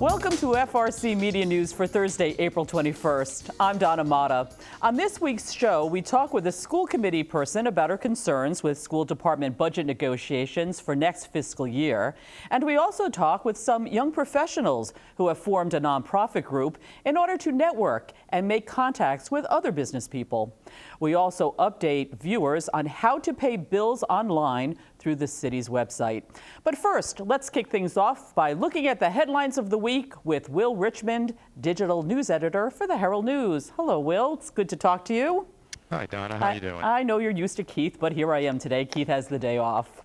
Welcome to FRC Media News for Thursday, April 21st. I'm Donna Mata. On this week's show, we talk with a school committee person about her concerns with school department budget negotiations for next fiscal year. And we also talk with some young professionals who have formed a nonprofit group in order to network and make contacts with other business people. We also update viewers on how to pay bills online through the city's website. But first, let's kick things off by looking at the headlines of the week with Will Richmond, digital news editor for the Herald News. Hello, Will. It's good to talk to you. Hi, Donna. How are you doing? I know you're used to Keith, but here I am today. Keith has the day off.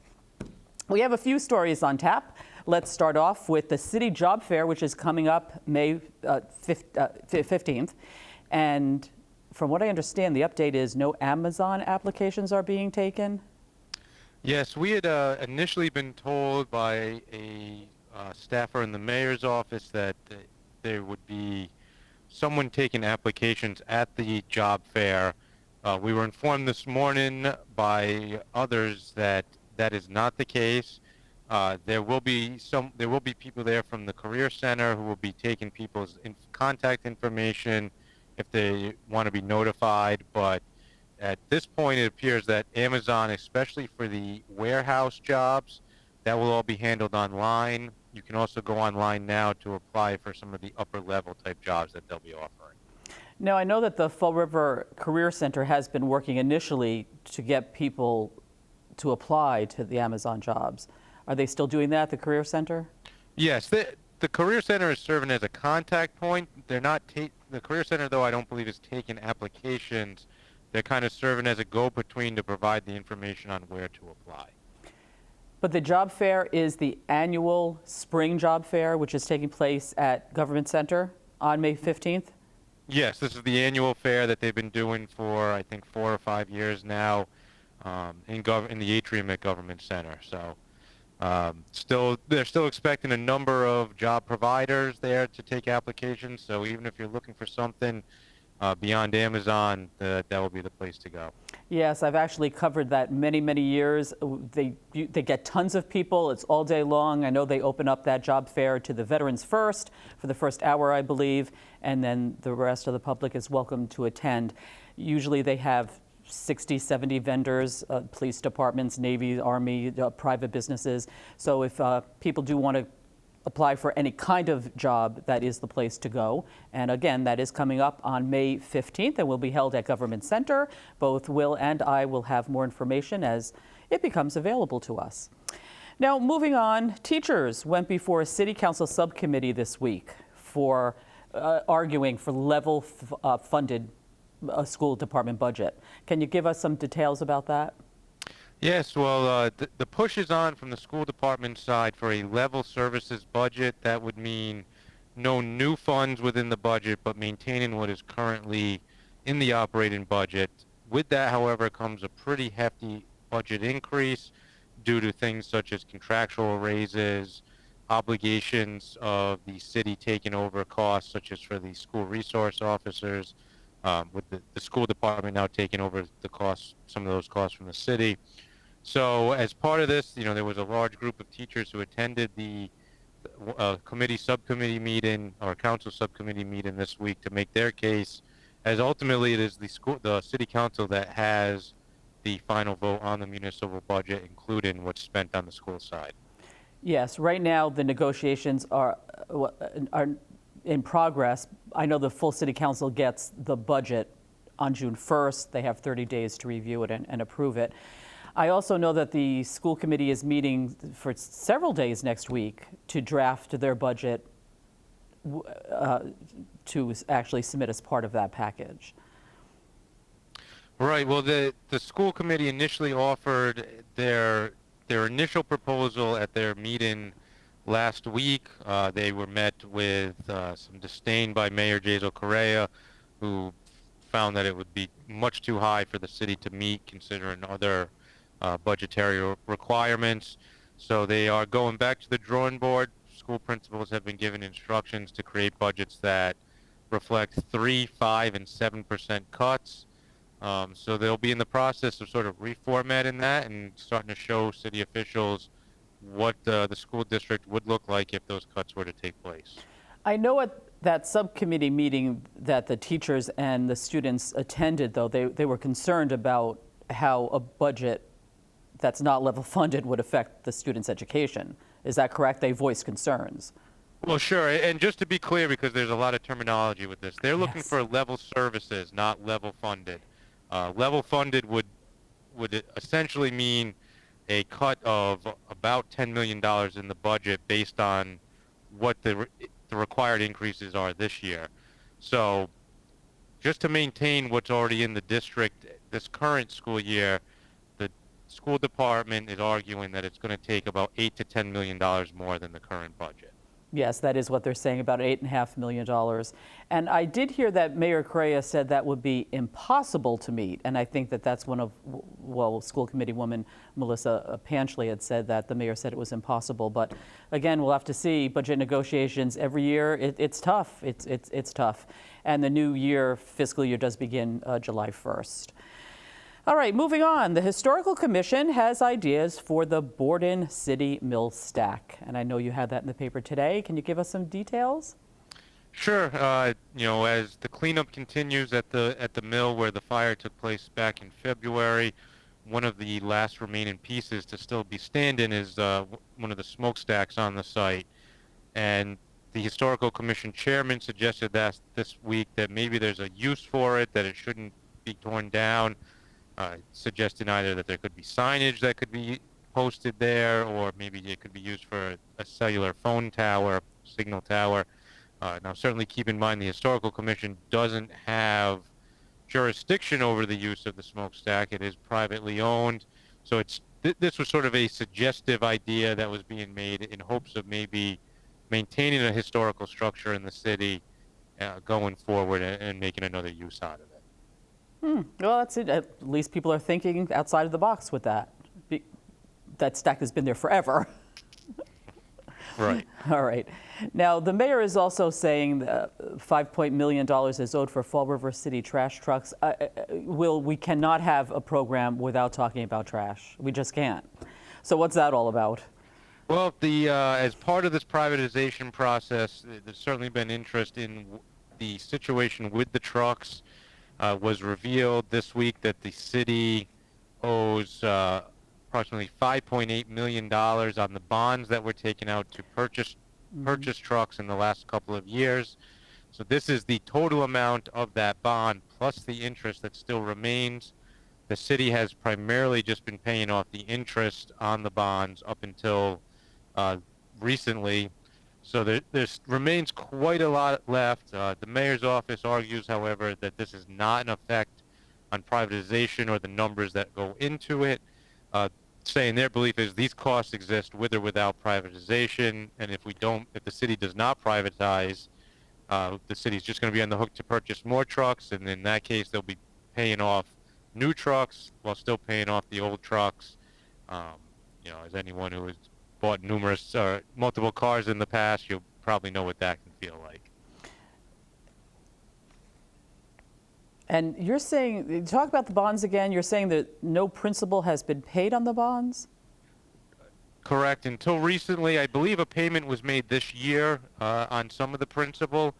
We have a few stories on tap. Let's start off with the City Job Fair, which is coming up May 15th. And from what I understand, the update is no Amazon applications are being taken. Yes, we had initially been told by a staffer in the mayor's office that there would be someone taking applications at the job fair. We were informed this morning by others that that is not the case. There will be people there from the Career Center who will be taking people's contact information if they want to be notified, but at this point, it appears that Amazon, especially for the warehouse jobs, that will all be handled online. You can also go online now to apply for some of the upper level type jobs that they'll be offering. Now, I know that the Fall River Career Center has been working initially to get people to apply to the Amazon jobs. Are they still doing that, the Career Center? Yes, the Career Center is serving as a contact point. They're not the Career Center, though, I don't believe is taking applications. They're kind of serving as a go-between to provide the information on where to apply. But the job fair is the annual spring job fair, which is taking place at Government Center on May 15th? Yes, this is the annual fair that they've been doing for, I think, 4 or 5 years now in the atrium at Government Center. So they're still expecting a number of job providers there to take applications. So even if you're looking for something beyond Amazon, that will be the place to go. Yes, I've actually covered that many years. They get tons of people. It's all day long. I know they open up that job fair to the veterans first for the first hour, I believe, and then the rest of the public is welcome to attend. Usually they have 60, 70 vendors, police departments, Navy, Army, private businesses. So if people do want to apply for any kind of job, that is the place to go. And again, that is coming up on May 15th and will be held at Government Center. Both Will and I will have more information as it becomes available to us. Now, moving on, teachers went before a City Council subcommittee this week for arguing for level funded school department budget. Can you give us some details about that? Yes, well, the push is on from the school department side for a level services budget. That would mean no new funds within the budget, but maintaining what is currently in the operating budget. With that, however, comes a pretty hefty budget increase due to things such as contractual raises, obligations of the city taking over costs, such as for the school resource officers, with the school department now taking over the costs, some of those costs from the city. So as part of this, there was a large group of teachers who attended the subcommittee meeting or council subcommittee meeting this week to make their case, as ultimately it is the city council that has the final vote on the municipal budget, including what's spent on the school side. Yes, right now the negotiations are in progress. I know the full city council gets the budget on June 1st. They have 30 days to review it and approve it. I also know that the school committee is meeting for several days next week to draft their budget to actually submit as part of that package. Right. Well, the school committee initially offered their initial proposal at their meeting last week. They were met with some disdain by Mayor Jazel Correa, who found that it would be much too high for the city to meet, considering other budgetary requirements. So they are going back to the drawing board. School principals have been given instructions to create budgets that reflect 3%, 5%, and 7% cuts. So they'll be in the process of sort of reformatting that and starting to show city officials what the school district would look like if those cuts were to take place. I know at that subcommittee meeting that the teachers and the students attended, though, they were concerned about how a budget that's not level funded would affect the students' education. Is that correct? They voiced concerns. Well, sure. And just to be clear, because there's a lot of terminology with this, they're looking Yes. for level services, not level funded. Level funded would essentially mean a cut of about $10 million in the budget based on what the required increases are this year. So just to maintain what's already in the district this current school year, the school department is arguing that it's going to take about $8 to $10 million more than the current budget. Yes, that is what they're saying, about $8.5 million. And I did hear that Mayor Correa said that would be impossible to meet. And I think that that's one of, well, school committee woman Melissa Panchley had said that the mayor said it was impossible. But again, we'll have to see. Budget negotiations every year, it's tough. It's tough. And the new year, fiscal year, does begin July 1st. All right, moving on. The Historical Commission has ideas for the Borden City Mill stack. And I know you had that in the paper today. Can you give us some details? Sure. As the cleanup continues at the mill where the fire took place back in February, one of the last remaining pieces to still be standing is one of the smokestacks on the site. And the Historical Commission chairman suggested that this week that maybe there's a use for it, that it shouldn't be torn down. Suggesting either that there could be signage that could be posted there, or maybe it could be used for a cellular phone tower, signal tower. Now, certainly keep in mind the Historical Commission doesn't have jurisdiction over the use of the smokestack. It is privately owned. So this was sort of a suggestive idea that was being made in hopes of maybe maintaining a historical structure in the city going forward and making another use out of it. Well, that's it. At least people are thinking outside of the box with that. That stack has been there forever. Right. All right. Now, the mayor is also saying that $5 million is owed for Fall River City trash trucks. We cannot have a program without talking about trash. We just can't. So what's that all about? Well, as part of this privatization process, there's certainly been interest in the situation with the trucks. Was revealed this week that the city owes approximately $5.8 million on the bonds that were taken out to purchase trucks in the last couple of years. So this is the total amount of that bond plus the interest that still remains. The city has primarily just been paying off the interest on the bonds up until recently. So there remains quite a lot left. The mayor's office argues, however, that this is not an effect on privatization or the numbers that go into it, saying their belief is these costs exist with or without privatization, and if the city does not privatize, the city's just going to be on the hook to purchase more trucks, and in that case, they'll be paying off new trucks while still paying off the old trucks. As anyone who has bought multiple cars in the past, you'll probably know what that can feel like. And you're saying, talk about the bonds again, you're saying that no principal has been paid on the bonds? Correct. Until recently, I believe a payment was made this year on some of the principal,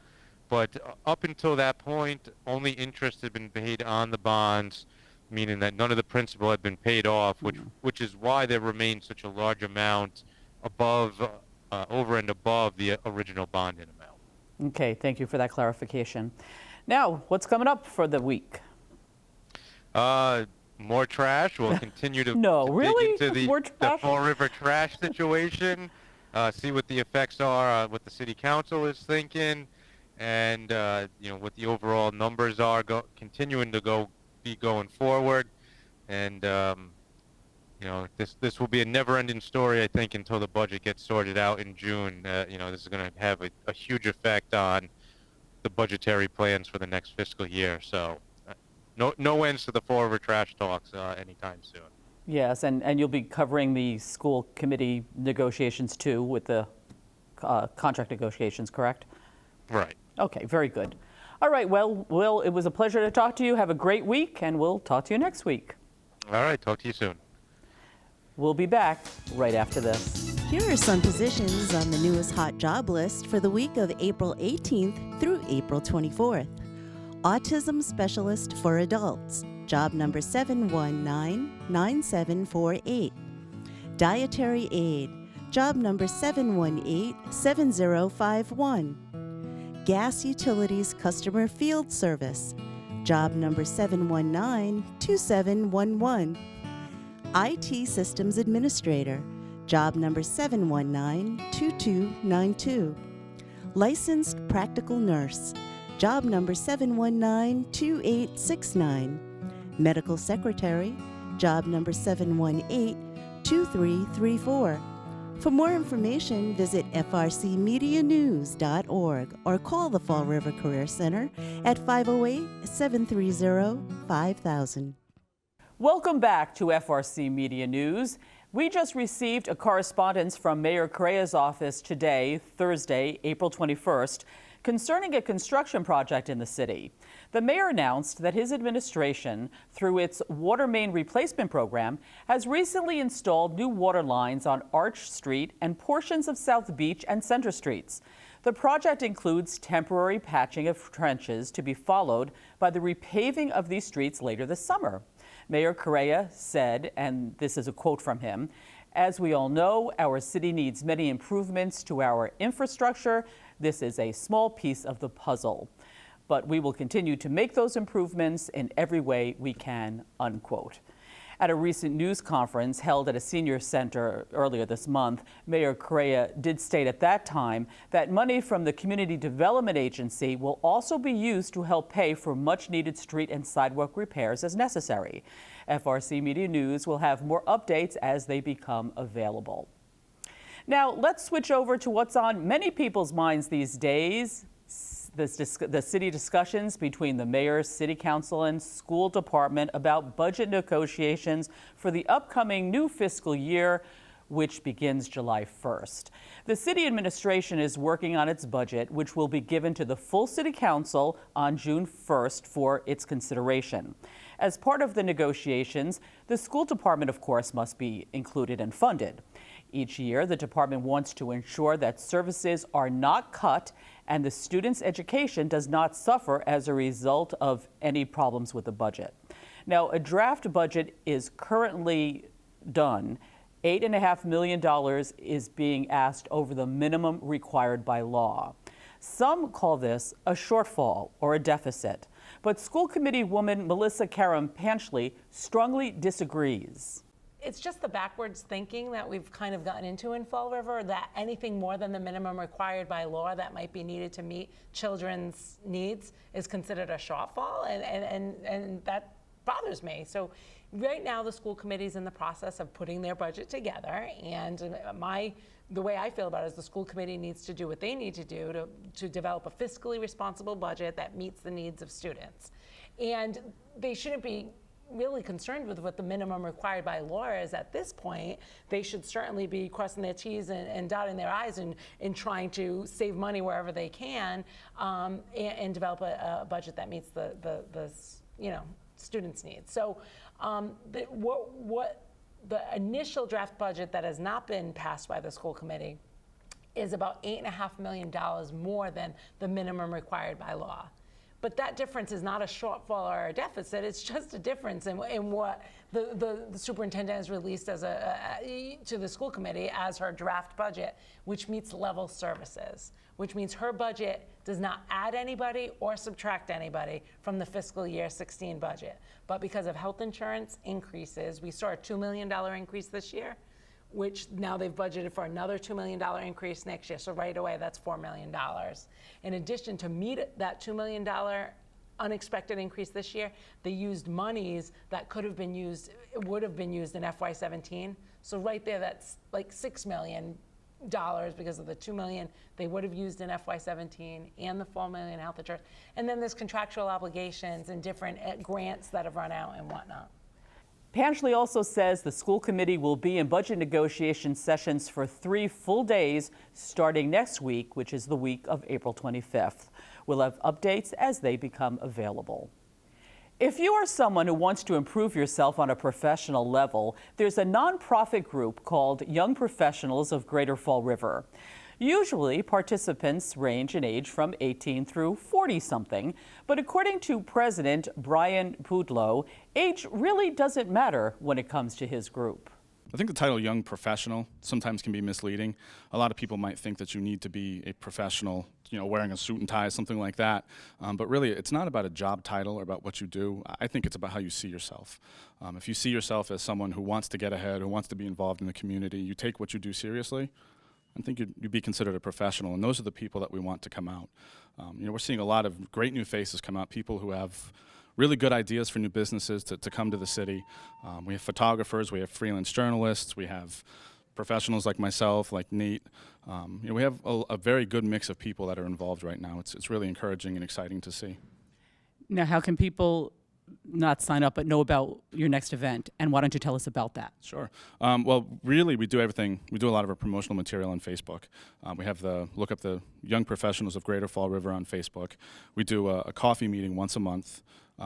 but up until that point, only interest had been paid on the bonds, meaning that none of the principal had been paid off, which is why there remains such a large amount over and above the original bonding amount. Okay, thank you for that clarification. Now, what's coming up for the week? More trash. We'll continue to, really? dig into the Fall River trash situation, see what the effects are, what the city council is thinking, and what the overall numbers are continuing to be going forward. And this will be a never-ending story, I think, until the budget gets sorted out in June. This is going to have a huge effect on the budgetary plans for the next fiscal year. So no ends to the Fall River trash talks anytime soon. Yes, and you'll be covering the school committee negotiations too with the contract negotiations, correct? Right. Okay, very good. All right, well, Will, it was a pleasure to talk to you. Have a great week, and we'll talk to you next week. All right, talk to you soon. We'll be back right after this. Here are some positions on the newest hot job list for the week of April 18th through April 24th. Autism Specialist for Adults, job number 7199748. Dietary Aid, job number 7187051. Gas Utilities Customer Field Service, job number 7192711. IT Systems Administrator, job number 7192292. Licensed Practical Nurse, job number 7192869. Medical Secretary, job number 7182334. For more information, visit frcmedianews.org or call the Fall River Career Center at 508-730-5000. Welcome back to FRC Media News. We just received a correspondence from Mayor Correa's office today, Thursday, April 21st, concerning a construction project in the city. The mayor announced that his administration, through its water main replacement program, has recently installed new water lines on Arch Street and portions of South Beach and Center Streets. The project includes temporary patching of trenches to be followed by the repaving of these streets later this summer. Mayor Correa said, and this is a quote from him, "As we all know, our city needs many improvements to our infrastructure. This is a small piece of the puzzle, but we will continue to make those improvements in every way we can," unquote. At a recent news conference held at a senior center earlier this month, Mayor Correa did state at that time that money from the Community Development Agency will also be used to help pay for much-needed street and sidewalk repairs as necessary. FRC Media News will have more updates as they become available. Now, let's switch over to what's on many people's minds these days. The city discussions between the mayor, city council, and school department about budget negotiations for the upcoming new fiscal year, which begins July 1st. The city administration is working on its budget, which will be given to the full city council on June 1st for its consideration. As part of the negotiations, the school department, of course, must be included and funded. Each year, the department wants to ensure that services are not cut and the students' education does not suffer as a result of any problems with the budget. Now, a draft budget is currently done. $8.5 million is being asked over the minimum required by law. Some call this a shortfall or a deficit, but school committee woman Melissa Karam-Panchley strongly disagrees. It's just the backwards thinking that we've kind of gotten into in Fall River, that anything more than the minimum required by law that might be needed to meet children's needs is considered a shortfall, and that bothers me. So right now the school committee's in the process of putting their budget together, and the way I feel about it is the school committee needs to do what they need to do to develop a fiscally responsible budget that meets the needs of students. And they shouldn't be really concerned with what the minimum required by law is at this point. They should certainly be crossing their T's and dotting their I's and trying to save money wherever they can, and develop a budget that meets the students' needs. So the initial draft budget that has not been passed by the school committee is about $8.5 million more than the minimum required by law. But that difference is not a shortfall or a deficit. It's just a difference in what the superintendent has released as to the school committee as her draft budget, which meets level services, which means her budget does not add anybody or subtract anybody from the fiscal year 16 budget. But because of health insurance increases, we saw a $2 million increase this year, which now they've budgeted for another $2 million increase next year. So right away, that's $4 million. In addition, to meet that $2 million unexpected increase this year, they used monies that would have been used in FY17. So right there, that's like $6 million because of the $2 million they would have used in FY17 and the $4 million health insurance. And then there's contractual obligations and different grants that have run out and whatnot. Panchley also says the school committee will be in budget negotiation sessions for 3 full days starting next week, which is the week of April 25th. We'll have updates as they become available. If you are someone who wants to improve yourself on a professional level, there's a nonprofit group called Young Professionals of Greater Fall River. Usually, participants range in age from 18 through 40-something, but according to President Brian Pudlow, age really doesn't matter when it comes to his group. I think the title young professional sometimes can be misleading. A lot of people might think that you need to be a professional, wearing a suit and tie, something like that. But really, it's not about a job title or about what you do. I think it's about how you see yourself. If you see yourself as someone who wants to get ahead, who wants to be involved in the community, you take what you do seriously, I think you'd be considered a professional, and those are the people that we want to come out. We're seeing a lot of great new faces come out, people who have really good ideas for new businesses to come to the city. We have photographers, we have freelance journalists, we have professionals like myself, like Nate. We have a very good mix of people that are involved right now. It's really encouraging and exciting to see. Now, how can people not sign up but know about your next event? And why don't you tell us about that? Sure. Well, really, we do everything. We do a lot of our promotional material on Facebook. We have look up the Young Professionals of Greater Fall River on Facebook. We do a coffee meeting once a month.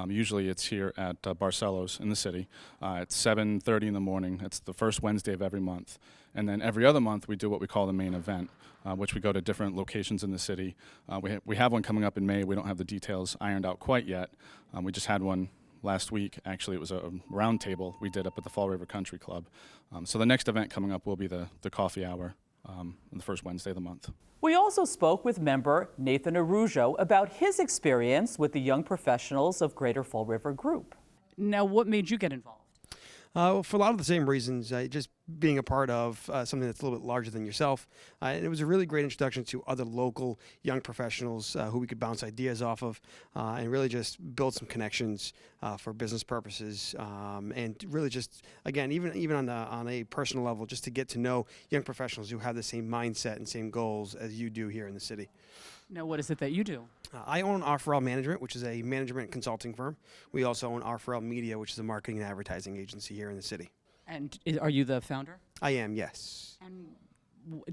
Usually it's here at Barcelos in the city at 7:30 in the morning. It's the first Wednesday of every month. And then every other month we do what we call the main event, which we go to different locations in the city. We have one coming up in May. We don't have the details ironed out quite yet. We just had one last week. Actually, it was a round table we did up at the Fall River Country Club. So the next event coming up will be the coffee hour on the first Wednesday of the month. We also spoke with member Nathan Arujo about his experience with the Young Professionals of Greater Fall River group. Now, what made you get involved? For a lot of the same reasons, just being a part of something that's a little bit larger than yourself. And it was a really great introduction to other local young professionals who we could bounce ideas off of and really just build some connections for business purposes. And really just, again, even on a personal level, just to get to know young professionals who have the same mindset and same goals as you do here in the city. Now, what is it that you do? I own Frcmedia Management, which is a management consulting firm. We also own Frcmedia, which is a marketing and advertising agency here in the city. And are you the founder? I am, yes. And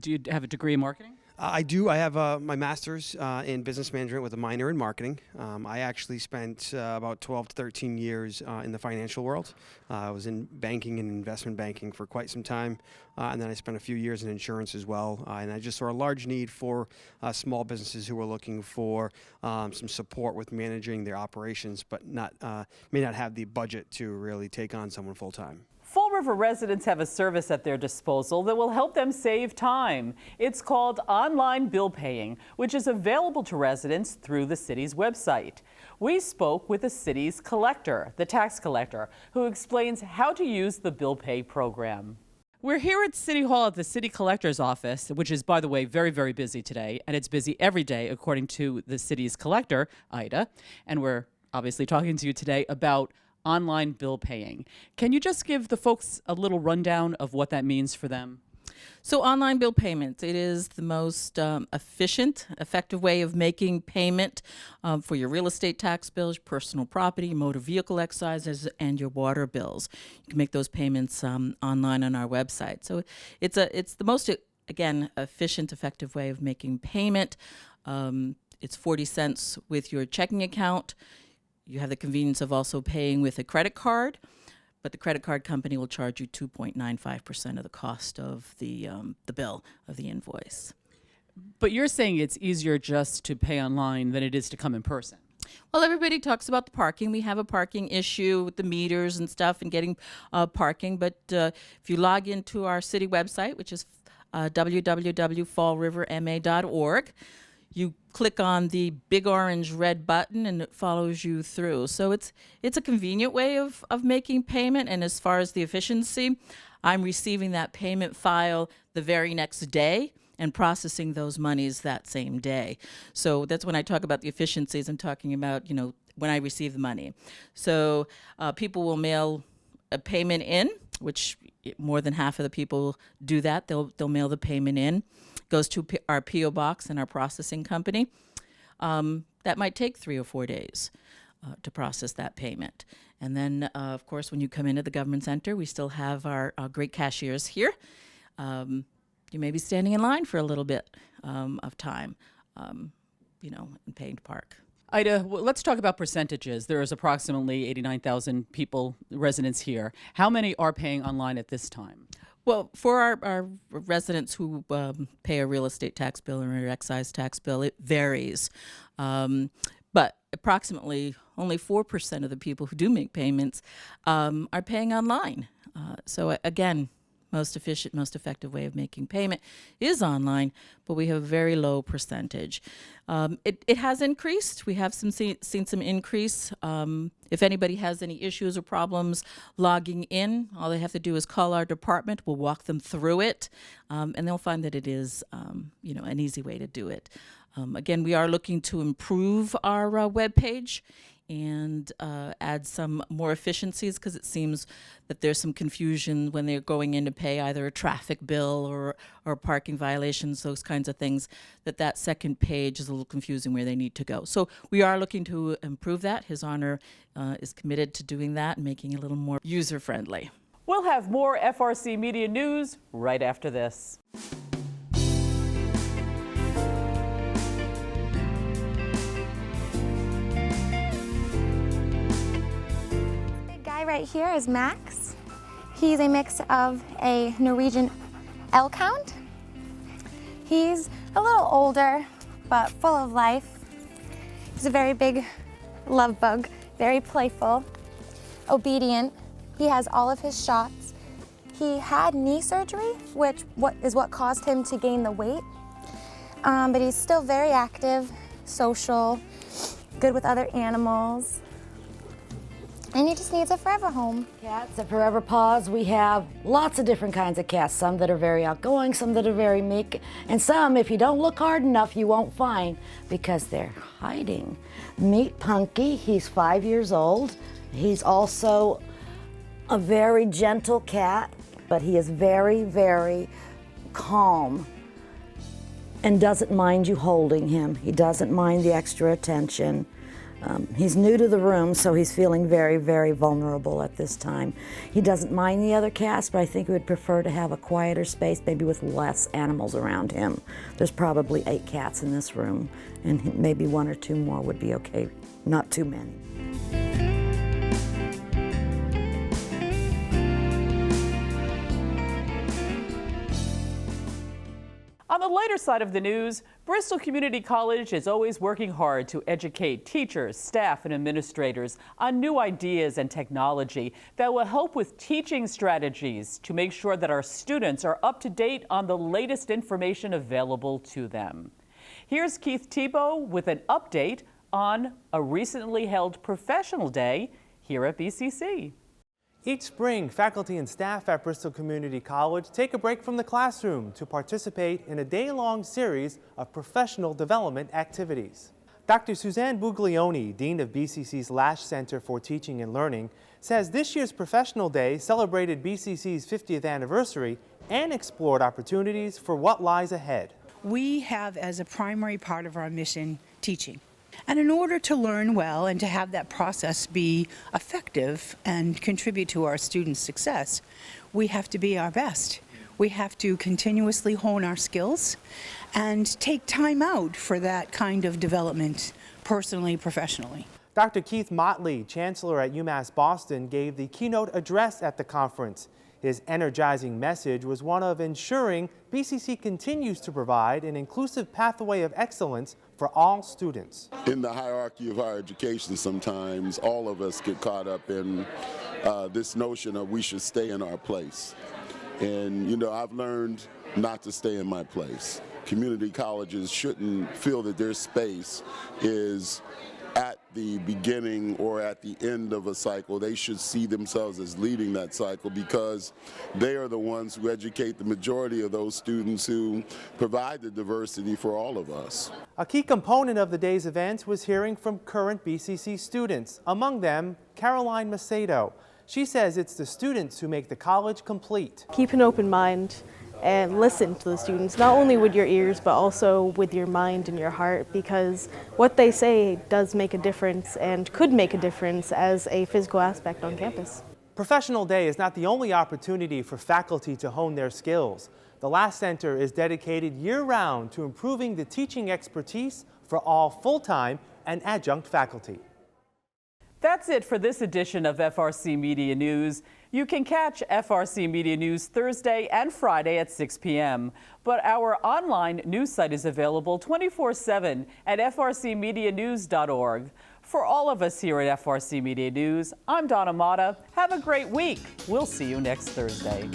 do you have a degree in marketing? I do. I have my master's in business management with a minor in marketing. I actually spent about 12 to 13 years in the financial world. I was in banking and investment banking for quite some time, and then I spent a few years in insurance as well. And I just saw a large need for small businesses who were looking for some support with managing their operations, but may not have the budget to really take on someone full time. Fall River residents have a service at their disposal that will help them save time. It's called online bill paying, which is available to residents through the city's website. We spoke with the city's collector, the tax collector, who explains how to use the bill pay program. We're here at City Hall at the City Collector's Office, which is, by the way, very, very busy today, and it's busy every day, according to the city's collector, Ida. And we're obviously talking to you today about online bill paying. Can you just give the folks a little rundown of what that means for them? So online bill payments, it is the most efficient, effective way of making payment for your real estate tax bills, personal property, motor vehicle excises, and your water bills. You can make those payments online on our website. So it's the most, again, efficient, effective way of making payment. It's 40 cents with your checking account. You have the convenience of also paying with a credit card, but the credit card company will charge you 2.95% of the cost of the bill, of the invoice. But you're saying it's easier just to pay online than it is to come in person. Well, everybody talks about the parking. We have a parking issue with the meters and stuff and getting parking, but if you log into our city website, which is www.fallriverma.org, you click on the big orange red button and it follows you through. So it's a convenient way of making payment. And as far as the efficiency, I'm receiving that payment file the very next day and processing those monies that same day. So that's when I talk about the efficiencies, I'm talking about, when I receive the money. So people will mail a payment in, which more than half of the people do that. They'll mail the payment in. Goes to our P.O. box and our processing company. That might take 3 or 4 days to process that payment. And then, of course, when you come into the government center, we still have our great cashiers here. You may be standing in line for a little bit of time, and paying to park. Ida, let's talk about percentages. There is approximately 89,000 people, residents here. How many are paying online at this time? Well, for our residents who pay a real estate tax bill or an excise tax bill, it varies. But approximately only 4% of the people who do make payments are paying online. So again, most efficient, most effective way of making payment is online, but we have a very low percentage. It has increased. We have seen some increase. If anybody has any issues or problems logging in, all they have to do is call our department. We'll walk them through it, and they'll find that it is, an easy way to do it. Again, we are looking to improve our webpage and add some more efficiencies, because it seems that there's some confusion when they're going in to pay either a traffic bill or parking violations, those kinds of things, that second page is a little confusing where they need to go. So we are looking to improve that. His Honor is committed to doing that and making it a little more user-friendly. We'll have more FRC Media News right after this. Right here is Max. He's a mix of a Norwegian elkhound. He's a little older, but full of life. He's a very big love bug, very playful, obedient. He has all of his shots. He had knee surgery, which is what caused him to gain the weight. But he's still very active, social, good with other animals. And he just needs a forever home. Cats at Forever Paws, we have lots of different kinds of cats. Some that are very outgoing, some that are very meek, and some, if you don't look hard enough, you won't find because they're hiding. Meet Punky, he's 5 years old. He's also a very gentle cat, but he is very, very calm and doesn't mind you holding him. He doesn't mind the extra attention. He's new to the room, so he's feeling very, very vulnerable at this time. He doesn't mind the other cats, but I think he would prefer to have a quieter space, maybe with less animals around him. There's probably 8 cats in this room, and maybe 1 or 2 more would be okay, not too many. On the lighter side of the news, Bristol Community College is always working hard to educate teachers, staff, and administrators on new ideas and technology that will help with teaching strategies to make sure that our students are up to date on the latest information available to them. Here's Keith Tebow with an update on a recently held professional day here at BCC. Each spring, faculty and staff at Bristol Community College take a break from the classroom to participate in a day-long series of professional development activities. Dr. Suzanne Buglioni, Dean of BCC's Lash Center for Teaching and Learning, says this year's Professional Day celebrated BCC's 50th anniversary and explored opportunities for what lies ahead. We have as a primary part of our mission teaching. And in order to learn well and to have that process be effective and contribute to our students' success, we have to be our best. We have to continuously hone our skills and take time out for that kind of development, personally, professionally. Dr. Keith Motley, Chancellor at UMass Boston, gave the keynote address at the conference. His energizing message was one of ensuring BCC continues to provide an inclusive pathway of excellence for all students. In the hierarchy of higher education, sometimes all of us get caught up in this notion of we should stay in our place. And, I've learned not to stay in my place. Community colleges shouldn't feel that their space is at the beginning or at the end of a cycle. They should see themselves as leading that cycle because they are the ones who educate the majority of those students who provide the diversity for all of us. A key component of the day's events was hearing from current BCC students, among them Caroline Macedo. She says it's the students who make the college complete. Keep an open mind and listen to the students, not only with your ears, but also with your mind and your heart, because what they say does make a difference and could make a difference as a physical aspect on campus. Professional Day is not the only opportunity for faculty to hone their skills. The Lash Center is dedicated year-round to improving the teaching expertise for all full-time and adjunct faculty. That's it for this edition of FRC Media News. You can catch FRC Media News Thursday and Friday at 6 p.m. But our online news site is available 24/7 at frcmedianews.org. For all of us here at FRC Media News, I'm Donna Mata. Have a great week. We'll see you next Thursday.